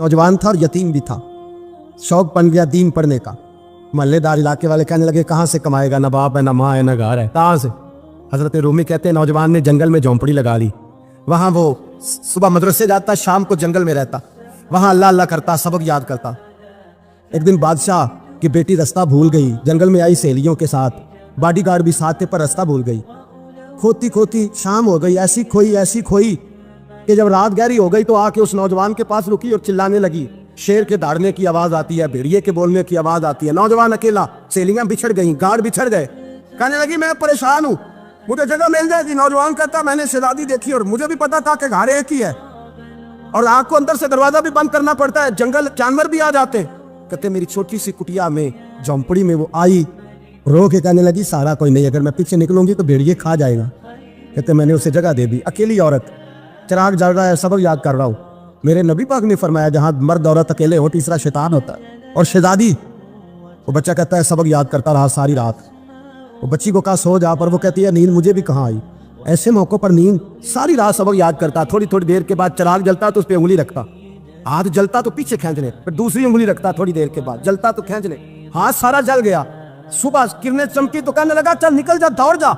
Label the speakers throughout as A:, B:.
A: नौजवान था और यतीम भी था। शौक बन गया दीन पढ़ने का। मोहल्लेदार इलाके वाले कहने लगे कहाँ से कमाएगा, ना बाप है ना माँ है ना घर है, कहाँ से। हजरत रूमी कहते हैं नौजवान ने जंगल में झोंपड़ी लगा ली। वहाँ वो सुबह मदरसे जाता, शाम को जंगल में रहता, वहाँ अल्लाह अल्लाह करता, सबक याद करता। एक दिन बादशाह की बेटी रास्ता भूल गई, जंगल में आई सहेलियों के साथ, बॉडीगार्ड भी साथ थे पर रास्ता भूल गई। खोती खोती शाम हो गई, ऐसी खोई कि जब रात गहरी हो गई तो आके उस नौजवान के पास रुकी और चिल्लाने लगी। शेर के दहाड़ने की आवाज आती है, भेड़िए के बोलने की आवाज आती है। नौजवान अकेला, सहेलियां बिछड़ गई, गार्ड बिछड़ गए। कहने लगी मैं परेशान हूँ, मुझे जगह मिल जाएगी। नौजवान कहता मैंने शहजादी देखी और मुझे भी पता था कि घर एक ही है और आग को अंदर से दरवाजा भी बंद करना पड़ता है, जंगल जानवर भी आ जाते। कहते मेरी छोटी सी कुटिया में झोंपड़ी में वो आई, रो के कहने लगी सारा कोई नहीं, अगर मैं पीछे निकलूंगी तो भेड़िए खा जाएगा। कहते मैंने उसे जगह दे दी। अकेली औरत, चिराग जल रहा है, सबक याद कर रहा हूँ। मेरे नबी पाक ने फरमाया जहां मर्द औरत अकेले हो तीसरा शैतान होता है। और शहजादी, वो बच्चा कहता है सबक याद करता रहा सारी रात। वो बच्ची को कहा सो जा, पर वो कहती है नींद मुझे भी कहाँ आई। ऐसे मौकों पर नींद, सारी रात सबक याद करता। थोड़ी थोड़ी देर के बाद चिराग जलता तो उस पर उंगली रखता, हाथ जलता तो पीछे खींचने, फिर दूसरी उंगली रखता, थोड़ी देर के बाद जलता तो खींचने, हाथ सारा जल गया। सुबह किरणें चमकी तो कहने लगा चल निकल जा, दौड़ जा,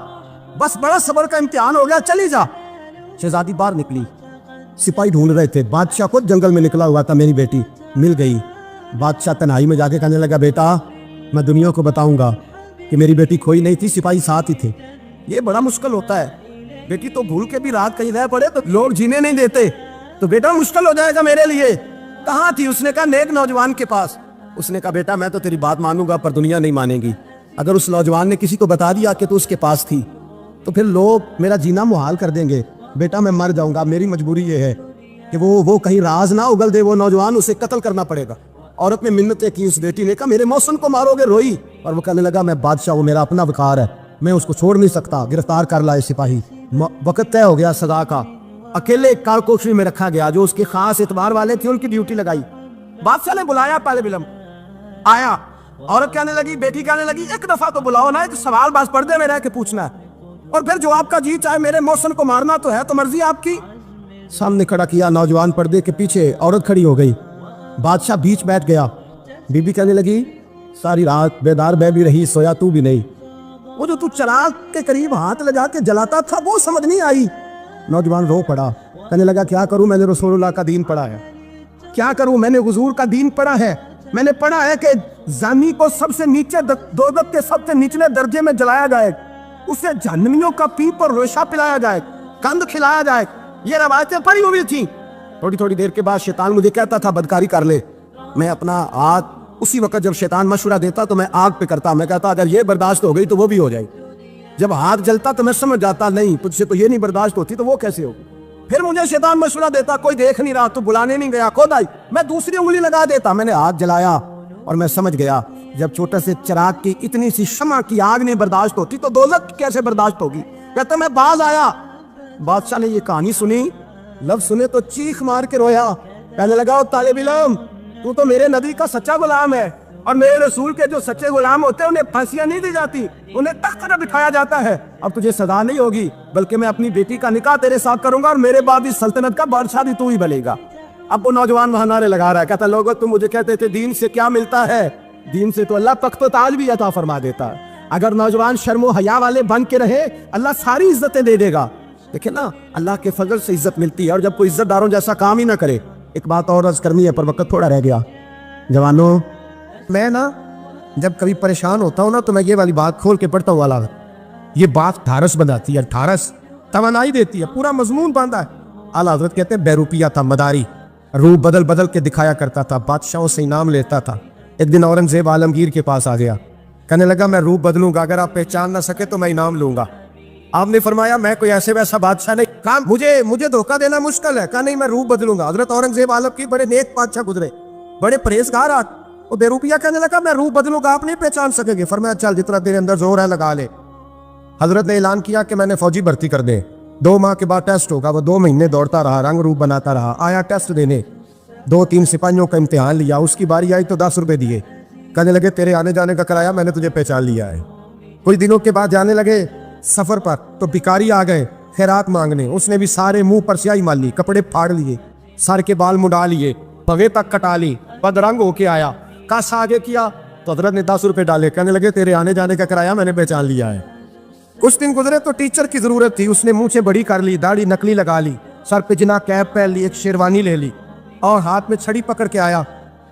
A: बस बड़ा सबर का इम्तिहान हो गया, चली जा। शहजादी बाहर निकली, सिपाही ढूंढ रहे थे। बादशाह खुद जंगल में निकला हुआ था, मेरी बेटी मिल गई। बादशाह तन्हाई में जाके कहने लगा बेटा मैं दुनिया को बताऊंगा कि मेरी बेटी खोई नहीं थी, सिपाही साथ ही थे। ये बड़ा मुश्किल होता है, बेटी तो भूल के भी रात कहीं रह पड़े तो लोग जीने नहीं देते, तो बेटा मुश्किल हो जाएगा मेरे लिए। कहाँ थी? उसने कहा नेक नौजवान के पास। उसने कहा बेटा मैं तो तेरी बात मानूंगा पर दुनिया नहीं मानेगी। अगर उस नौजवान ने किसी को बता दिया कि तू उसके पास थी तो फिर लोग मेरा जीना मुहाल कर देंगे। बेटा मैं मर जाऊंगा, मेरी मजबूरी ये है कि वो कहीं राज ना उगल दे, वो नौजवान, उसे कत्ल करना पड़ेगा। औरत ने मिन्नतें की, उस बेटी ने कहा मेरे मौसम को मारोगे, रोई। और वो कहने लगा मैं बादशाह, वो मेरा अपना वकार है, मैं उसको छोड़ नहीं सकता। गिरफ्तार कर लाए सिपाही। वक्त तय हो गया सजा का। अकेले कारकोशरी में रखा गया, जो उसके खास एतबार वाले थे उनकी ड्यूटी लगाई। बादशाह ने बुलाया, पहले बिलम आया। औरत कहने लगी, बेटी कहने लगी एक दफा तो बुलाओ ना, एक सवाल बस पर्दे में रह के पूछना है और फिर जो आपका जी चाहे, मेरे मौसम को मारना तो है तो मर्जी आपकी। सामने खड़ा किया, नौजवान पर्दे के पीछे औरत खड़ी हो गई। बादशाह बीच बैठ गया। बीबी कहने लगी सारी रात बेदार मैं भी रही, सोया तू भी नहीं। वो जो तू चिराग के करीब हाथ लगा के जलाता था वो समझ नहीं आई। नौजवान रो पड़ा, कहने लगा क्या करूं, मैंने रसूलुल्लाह का दीन पढ़ा है, क्या करूं, मैंने हुजूर का दीन पढ़ा है। मैंने पढ़ा है कि जानी को सबसे नीचे दोज़ख के सबसे निचले दर्जे में जलाया जाए, उसे जहन्नमियों का पीप और रेशा पिलाया जाए, कंद खिलाया जाए। ये रवायतें पड़ी हुई थी। थोड़ी थोड़ी देर के बाद शैतान मुझे कहता था बदकारी कर ले। मैं अपना हाथ उसी वक्त जब शैतान मशवरा देता तो मैं आग पे करता। मैं कहता अगर ये बर्दाश्त हो गई तो वो भी हो जाएगी। जब हाथ जलता तो मैं समझ जाता नहीं तुझसे तो ये नहीं बर्दाश्त होती तो वो कैसे होगी। फिर मुझे शैतान मशवरा देता कोई देख नहीं रहा तो बुलाने नहीं गया, खुद आई, मैं दूसरी उंगली लगा देता। मैंने हाथ जलाया और मैं समझ गया जब छोटे से चिराग की इतनी सी शमा की आग नहीं बर्दाश्त होती तो दोज़ख कैसे बर्दाश्त होगी। कहता मैं बाज आया। बादशाह ने ये कहानी सुनी, लफ्ज सुने तो चीख मार के रोया। कहने लगा ओ तालिब इल्म, तू तो मेरे नबी का सच्चा गुलाम है और मेरे रसूल के जो सच्चे गुलाम होते हैं उन्हें फांसियां नहीं दी जाती, उन्हें तख्त पर बिठाया जाता है। अब तुझे सजा नहीं होगी बल्कि मैं अपनी बेटी का निकाह तेरे साथ करूंगा और मेरे बाद इस सल्तनत का बादशाह भी तू ही बनेगा। अब वो नौजवान वहां नारे लगा रहा है, कहता लोगों तुम मुझे कहते थे दीन से क्या मिलता है, दीन से तो अल्लाह तख्त ताज भी अता फरमा देता है। अगर नौजवान शर्मो हया वाले बन के रहे अल्लाह सारी इज्जतें दे देगा। देखिए ना अल्लाह के फजल से इज्जत मिलती है और जब कोई इज्जतदारों जैसा काम ही ना करे। एक बात और अर्ज करनी है पर वक्त थोड़ा रह गया। जवानों मैं ना जब कभी परेशान होता हूँ ना तो मैं ये वाली बात खोल के पढ़ता हूँ। अल्लाह ये बात ढारस बनाती है, ढारस तवानाई देती है, पूरा मजमून बांधा है। आला हज़रत कहते हैं बेरूपिया था, मदारी, रूप बदल बदल के दिखाया करता था, बादशाहों से इनाम लेता था। एक दिन औरंगजेब आलमगीर के पास आ गया, कहने लगा मैं रूप बदलूंगा, अगर आप पहचान ना सके तो मैं इनाम लूंगा। आपने फरमाया मैं कोई ऐसे वैसा बादशाह नहीं, कहा मुझे धोखा देना मुश्किल है। कहा नहीं मैं रूप बदलूंगा। हजरत औरंगजेब आलमगीर बड़े नेक बादशाह गुजरे, बड़े परहेजगार। वो बेरूपिया कहने लगा मैं रूप बदलूंगा, आप नहीं पहचान सकेंगे। फरमाया चल जितना तेरे अंदर जोर है लगा ले। हजरत ने ऐलान किया कि मैंने फौजी भर्ती कर दे, 2 माह के बाद टेस्ट होगा। वो 2 महीने दौड़ता रहा, रंग रूप बनाता रहा, आया टेस्ट देने, 2-3 सिपाहियों का इम्तिहान लिया। उसकी बारी आई तो 10 रुपए दिए, कहने लगे तेरे आने जाने का किराया मैंने तुझे पहचान लिया है। कुछ दिनों के बाद जाने लगे सफर पर तो भिखारी आ गए खैरात मांगने। उसने भी सारे मुंह पर स्याही मार ली, कपड़े फाड़ लिए, सर के बाल मुड़ा लिए, पगे तक कटा ली, बदरंग होके आया, कस आगे किया तो हजरत ने 10 रुपए डाले, कहने लगे तेरे आने जाने का किराया मैंने पहचान लिया है। कुछ दिन गुजरे तो टीचर की जरूरत थी, उसने मुंह से बड़ी कर ली, दाढ़ी नकली लगा ली, सर पे जिना कैप पहन ली, एक शेरवानी ले ली और हाथ में छड़ी पकड़ के आया।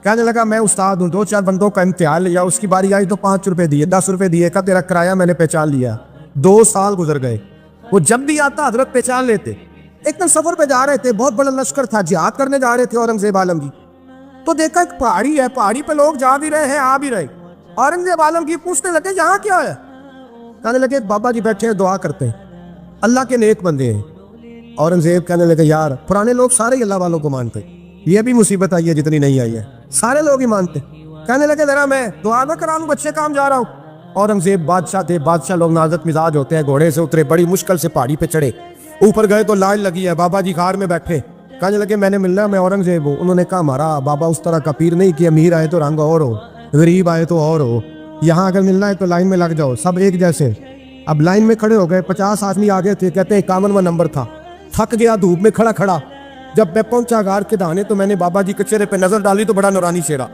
A: कहने लगा मैं उस्ताद हूँ, 2-4 बंदों का इम्तिहान लिया, उसकी बारी आई तो 5 रुपए दिए, 10 रुपए दिए, का तेरा किराया मैंने पहचान लिया। 2 साल गुजर गए, वो जब भी आता हजरत पहचान लेते। एक दिन सफर पे जा रहे थे, बहुत बड़ा लश्कर था, जिहाद करने जा रहे थे औरंगजेब आलमगीर। तो देखा एक पहाड़ी है, पहाड़ी पे लोग जा भी रहे हैं आ भी रहे। औरंगजेब आलमगीर पूछने लगे यहाँ क्या है? कहने लगे बाबा जी बैठे हैं दुआ करते हैं, अल्लाह के नेक बंदे हैं। औरंगजेब कहने लगे यार पुराने लोग सारे ही अल्लाह वालों को मानते, ये भी मुसीबत आई है जितनी नहीं आई है, सारे लोग ही मानते। कहने लगे जरा मैं दुआ ना करा लूं, बच्चे काम जा रहा हूँ। औरंगजेब बादशाह थे, बादशाह लोग नाजुक मिजाज होते हैं, घोड़े से उतरे, बड़ी मुश्किल से पहाड़ी पे चढ़े, ऊपर गए तो लाइन लगी है, बाबा जी कार में बैठे। कहने लगे मैंने मिलना, मैं औरंगजेब हूँ। उन्होंने कहा हमारा बाबा उस तरह का पीर नहीं कि अमीर आए तो रंग और हो, गरीब आए तो और हो, यहाँ अगर मिलना है तो लाइन में लग जाओ, सब एक जैसे। अब लाइन में खड़े हो गए, 50 आदमी आगे थे, कहते 51वां नंबर था। थक गया धूप में खड़ा खड़ा, जब मैं पहुंचा गार के दाने तो मैंने बाबा जी के चेहरे पे नजर डाली तो बड़ा नूरानी चेहरा,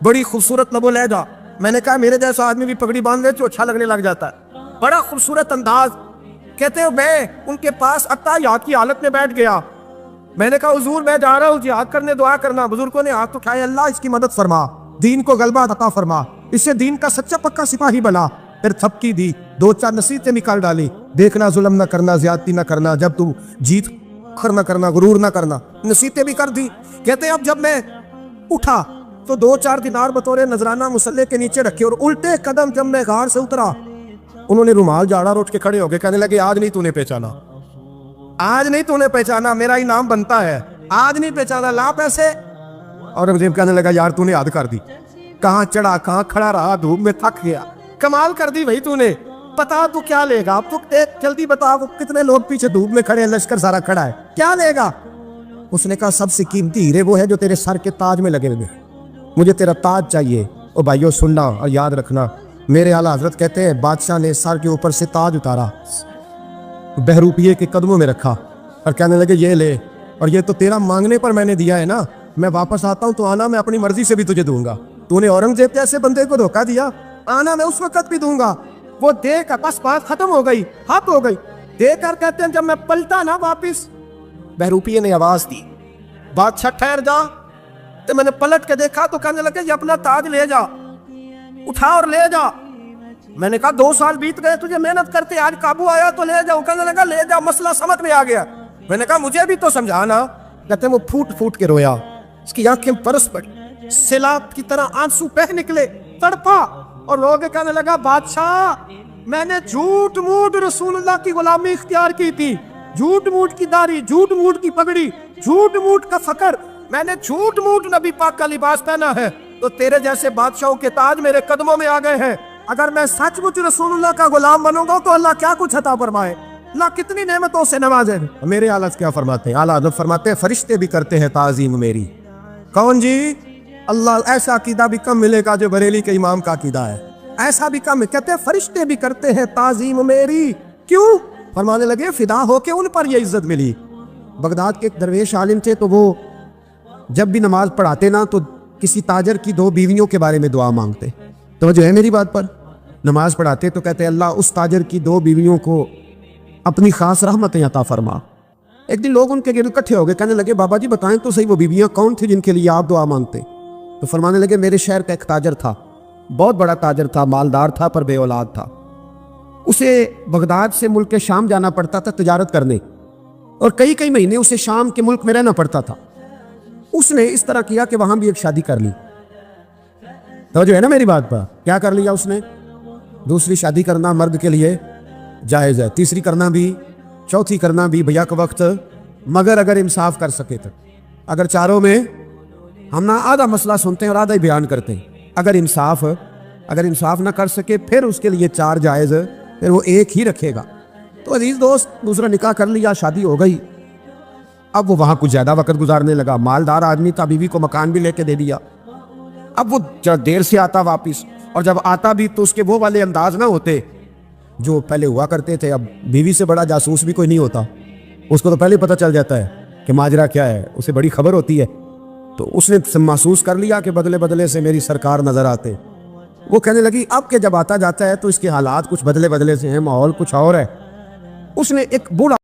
A: बड़ी खूबसूरत लबो लहजा। मैंने कहा मेरे जैसा आदमी भी पगड़ी बांध ले तो अच्छा लगने लग जाता है, बड़ा खूबसूरत अंदाज। कहते हो मैं उनके पास अत्ताहियात की हालत में बैठ गया। मैंने कहा हुजूर मैं जा रहा हूँ जिहाद करने, दुआ करना। बुजुर्गों ने हाथ उठाए, अल्लाह इसकी मदद फरमा, दीन को गलबा अता फरमा, इससे दीन का सच्चा पक्का सिपाही बना। फिर थपकी दी, 2-4 नसीहतें निकाल डाली, देखना जुल्म ना करना, ज्यादती ना करना, जब तू जीत खर ना करना, गुरूर ना करना, नसीहतें भी कर दी। कहते अब जब मैं उठा तो 2-4 दिनार बतौरे नजराना मुसल्ले के नीचे रखे और उल्टे कदम जब मैं गार से उतरा, उन्होंने रुमाल झाड़ा और उठ के खड़े हो गए। कहने लगे आज नहीं तूने पहचाना, आज नहीं तूने पहचाना, मेरा इनाम बनता है, आज नहीं पहचाना, ला पैसे। औरंगजेब कहने लगा यार तूने हद कर दी, कहाँ चढ़ा कहाँ खड़ा रहा, धूप में थक गया, कमाल कर दी भाई तूने। बता तू क्या लेगा, अब तू जल्दी बता, वो कितने लोग पीछे धूप में खड़े हैं, लश्कर सारा खड़ा है, क्या लेगा? उसने कहा सबसे कीमती हीरे वो है जो तेरे सर के ताज में लगे हुए, मुझे तेरा ताज चाहिए। ओ भाइयों सुनना और याद रखना, मेरे आला हजरत कहते हैं बादशाह ने सर के ऊपर से ताज उतारा, बहरूपिये के कदमों में रखा और कहने लगे ये ले, और ये तो तेरा मांगने पर मैंने दिया है ना, मैं वापस आता हूँ तो आना मैं अपनी मर्जी से भी तुझे दूंगा। तूने औरंगजेब जैसे बंदे को धोखा दिया, आना मैं उस वक्त भी दूंगा। वो देकर बस बात खत्म हो गई, हाथ हो गई। देकर कहते हैं जब मैं पलटा ना वापिस, बहरूपिये ने आवाज दी बादशाह ठहर जा। तो मैंने पलट के देखा तो कहने लगे ये अपना ताज ले जा, उठा और ले जा। मैंने कहा 2 साल बीत गए तुझे मेहनत करते, आज काबू आया तो ले जाओ। कहने लगा ले जा, मसला समझ में आ गया। मैंने कहा मुझे भी तो समझाना। कहते वो फूट फूट के रोया, उसकी आंखें बरस पड़ी, सैलाब की तरह आंसू बह निकले, तड़पा और लोग कहने लगा बादशाह मैंने झूठ मूठ रसूलुल्लाह की गुलामी इख्तियार की थी, झूठ मूठ की दाढ़ी, झूठ मूठ की पगड़ी, झूठ मूठ का फकर, मैंने झूठ मूठ नबी पाक का लिबास पहना है, तो तेरे जैसे बादशाहों के ताज मेरे कदमों में आ गए हैं। अगर मैं सचमुच रसूलुल्लाह का गुलाम बनूंगा तो अल्लाह क्या कुछ अता फरमाए, अल्लाह कितनी नेमतों से नवाजे। मेरे आला क्या फरमाते हैं, आला हज़रत फरमाते हैं फरिश्ते भी करते हैं ताज़ीम मेरी। कौन जी? अल्लाह, ऐसा अकीदा भी कम मिलेगा जो बरेली के इमाम का अकीदा है, ऐसा भी कम। कहते हैं फरिश्ते भी करते हैं ताज़ीम मेरी। क्यों? फरमाने लगे फिदा होके उन पर यह इज्जत मिली। बगदाद के एक दरवेश आलिम थे, तो वो जब भी नमाज पढ़ाते ना तो किसी ताजर की 2 बीवियों के बारे में दुआ मांगते। तो जो है मेरी बात पर, नमाज पढ़ाते तो कहते अल्लाह उस ताजर की 2 बीवियों को अपनी खास रहमतें अता फरमा। एक दिन लोग उनके गिर्द इकट्ठे हो गए, कहने लगे बाबा जी बताएं तो सही वो बीवियां कौन थी जिनके लिए आप दुआ मांगते? तो फरमाने लगे मेरे शहर का एक ताजर था, बहुत बड़ा ताजर था, मालदार था पर बे औलाद था। उसे बगदाद से मुल्क के शाम जाना पड़ता था तजारत करने, और कई कई महीने उसे शाम के मुल्क में रहना पड़ता था। उसने इस तरह किया कि वहां भी एक शादी कर ली। तो जो है ना मेरी बात पर, क्या कर लिया उसने? दूसरी शादी करना मर्द के लिए जायज़ है, तीसरी करना भी, चौथी करना भी भैया के वक्त, मगर अगर इंसाफ कर सके तो। अगर चारों में हम ना आधा मसला सुनते हैं और आधा ही बयान करते हैं, अगर इंसाफ ना कर सके फिर उसके लिए 4 जायज़, फिर वो 1 ही रखेगा। तो अजीज दोस्त, दूसरा निकाह कर लिया, शादी हो गई। अब वो वहाँ कुछ ज़्यादा वक्त गुजारने लगा, मालदार आदमी था, बीवी को मकान भी लेके दे दिया। अब वो जब देर से आता वापिस, और जब आता भी तो उसके वो वाले अंदाज ना होते जो पहले हुआ करते थे। अब बीवी से बड़ा जासूस भी कोई नहीं होता, उसको तो पहले पता चल जाता है कि माजरा क्या है, उसे बड़ी खबर होती है। تو اس نے محسوس کر لیا کہ بدلے بدلے سے میری سرکار نظر آتے. وہ کہنے لگی اب کہ جب آتا جاتا ہے تو اس کے حالات کچھ بدلے بدلے سے ہیں, ماحول کچھ اور ہے. اس نے ایک بوڑھا